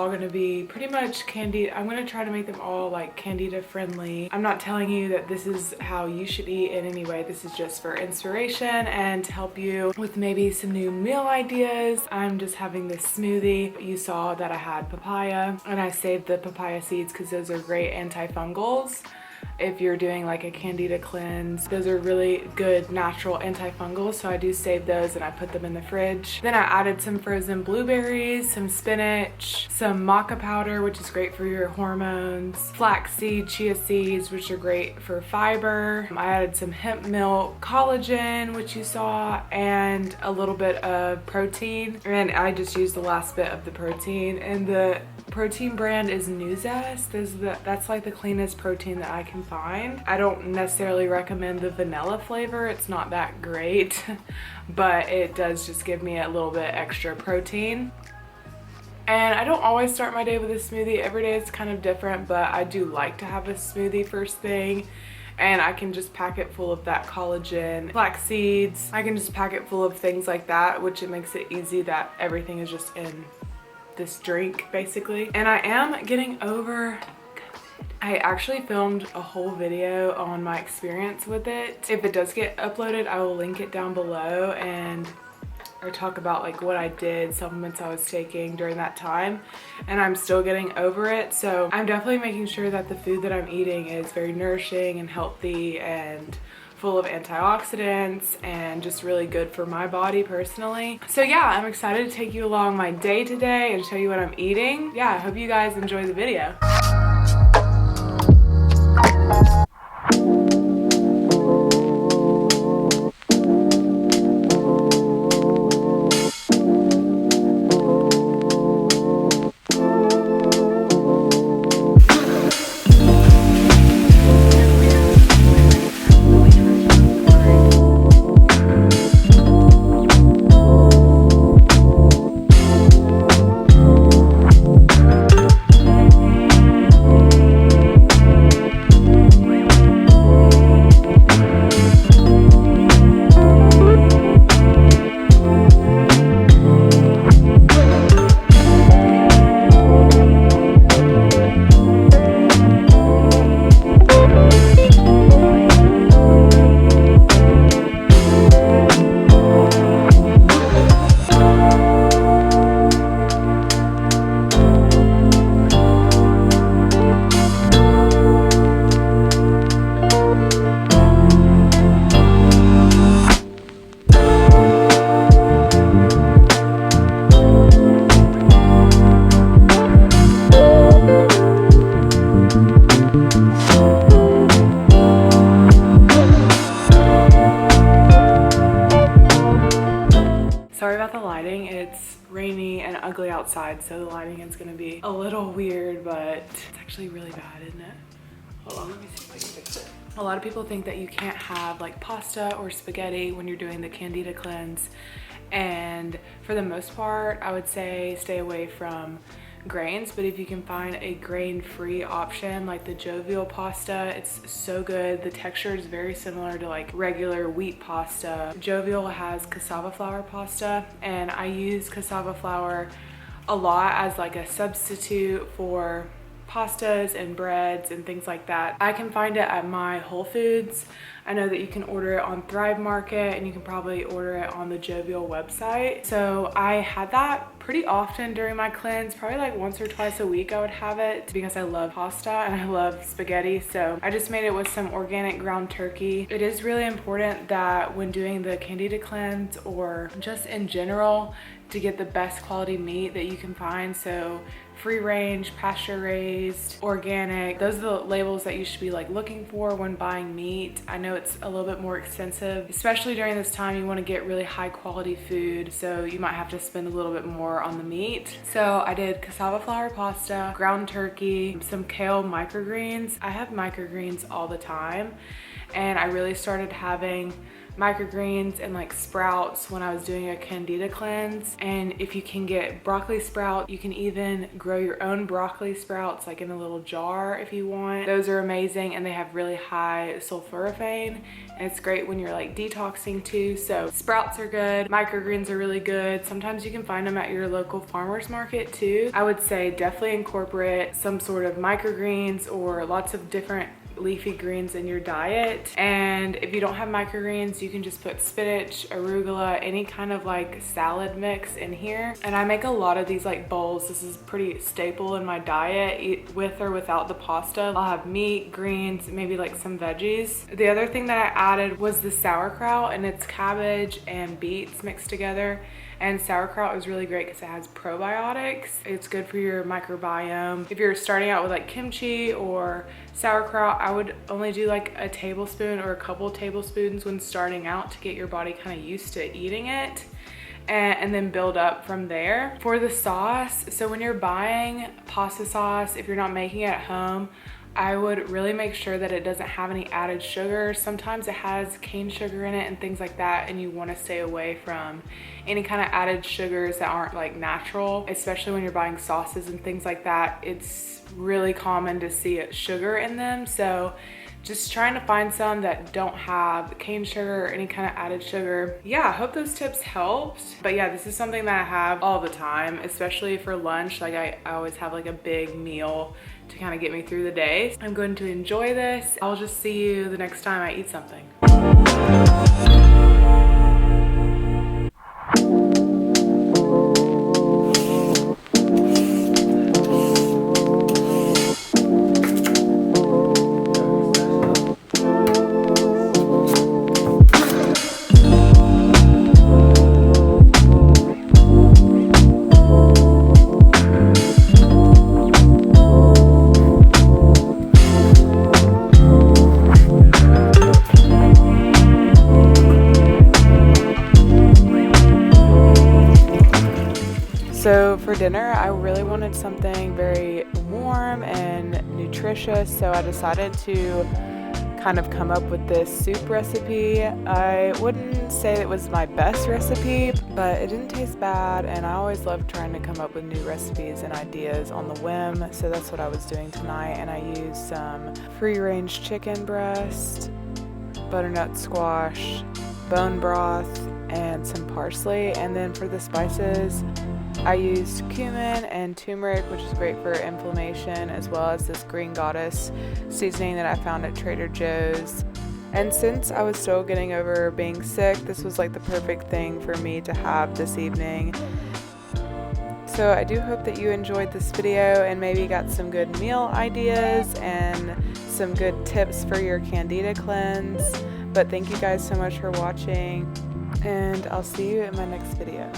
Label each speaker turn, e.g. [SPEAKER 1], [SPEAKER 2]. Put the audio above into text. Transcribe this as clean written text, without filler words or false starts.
[SPEAKER 1] all going to be pretty much Candida. I'm going to try to make them all like Candida friendly. I'm not telling you that this is how you should eat in any way. This is just for inspiration and to help you with maybe some new meal ideas. I'm just having this smoothie. You saw that I had papaya, and I saved the papaya seeds because those are great antifungals. If you're doing like a Candida cleanse, those are really good natural antifungals, so I do save those and I put them in the fridge. Then I added some frozen blueberries, some spinach, some maca powder, which is great for your hormones, flaxseed, chia seeds, which are great for fiber. I added some hemp milk, collagen, which you saw, and a little bit of protein, and I just used the last bit of the protein, and the protein brand is Nutritious. That's like the cleanest protein that I can find. I don't necessarily recommend the vanilla flavor. It's not that great, but it does just give me a little bit extra protein. And I don't always start my day with a smoothie. Every day it's kind of different, but I do like to have a smoothie first thing. And I can just pack it full of that collagen, flax seeds. I can just pack it full of things like that, which it makes it easy that everything is just in this drink basically. And I am getting over COVID. I actually filmed a whole video on my experience with it. If it does get uploaded, I will link it down below, and I talk about like what I did, supplements I was taking during that time, and I'm still getting over it. So I'm definitely making sure that the food that I'm eating is very nourishing and healthy and full of antioxidants and just really good for my body personally. So yeah, I'm excited to take you along my day today and show you what I'm eating. Yeah, I hope you guys enjoy the video. Sorry about the lighting. It's rainy and ugly outside, so the lighting is gonna be a little weird, but it's actually really bad, isn't it? Hold on, let me see if I can fix it. A lot of people think that you can't have like pasta or spaghetti when you're doing the Candida cleanse, and for the most part, I would say stay away from grains, but if you can find a grain-free option like the jovial pasta, it's so good. The texture is very similar to like regular wheat pasta. Jovial has cassava flour pasta, and I use cassava flour a lot as like a substitute for pastas and breads and things like that. I can find it at my Whole Foods. I know that you can order it on Thrive Market, and you can probably order it on the Jovial website. So I had that pretty often during my cleanse, probably like once or twice a week I would have it, because I love pasta and I love spaghetti. So I just made it with some organic ground turkey. It is really important that when doing the Candida cleanse, or just in general, to get the best quality meat that you can find. So free range, pasture raised, organic, those are the labels that you should be like looking for when buying meat. I know it's a little bit more expensive, especially during this time. You want to get really high quality food, so you might have to spend a little bit more on the meat. So I did cassava flour pasta, ground turkey, some kale microgreens. I have microgreens all the time, and I really started having microgreens and like sprouts when I was doing a Candida cleanse. And if you can get broccoli sprout, you can even grow your own broccoli sprouts like in a little jar if you want. Those are amazing, and they have really high sulforaphane, and it's great when you're like detoxing too. So sprouts are good, microgreens are really good. Sometimes you can find them at your local farmer's market too. I would say definitely incorporate some sort of microgreens or lots of different leafy greens in your diet. And if you don't have microgreens, you can just put spinach, arugula, any kind of like salad mix in here. And I make a lot of these like bowls. This is pretty staple in my diet, eat with or without the pasta. I'll have meat, greens, maybe like some veggies. The other thing that I added was the sauerkraut, and it's cabbage and beets mixed together. And sauerkraut is really great because it has probiotics. It's good for your microbiome. If you're starting out with like kimchi or sauerkraut, I would only do like a tablespoon or a couple tablespoons when starting out to get your body kind of used to eating it, and then build up from there. For the sauce, so when you're buying pasta sauce, if you're not making it at home, I would really make sure that it doesn't have any added sugar. Sometimes it has cane sugar in it and things like that, and you want to stay away from any kind of added sugars that aren't like natural, especially when you're buying sauces and things like that. It's really common to see sugar in them, so just trying to find some that don't have cane sugar or any kind of added sugar. Yeah, I hope those tips helped. But yeah, this is something that I have all the time, especially for lunch. Like I always have like a big meal to kind of get me through the day. I'm going to enjoy this. I'll just see you the next time I eat something. So for dinner, I really wanted something very warm and nutritious, so I decided to kind of come up with this soup recipe. I wouldn't say it was my best recipe, but it didn't taste bad, and I always love trying to come up with new recipes and ideas on the whim, so that's what I was doing tonight. And I used some free-range chicken breast, butternut squash, bone broth, and some parsley. And then for the spices, I used cumin and turmeric, which is great for inflammation, as well as this Green Goddess seasoning that I found at Trader Joe's. And since I was still getting over being sick, this was like the perfect thing for me to have this evening. So I do hope that you enjoyed this video and maybe got some good meal ideas and some good tips for your Candida cleanse. But thank you guys so much for watching, and I'll see you in my next video.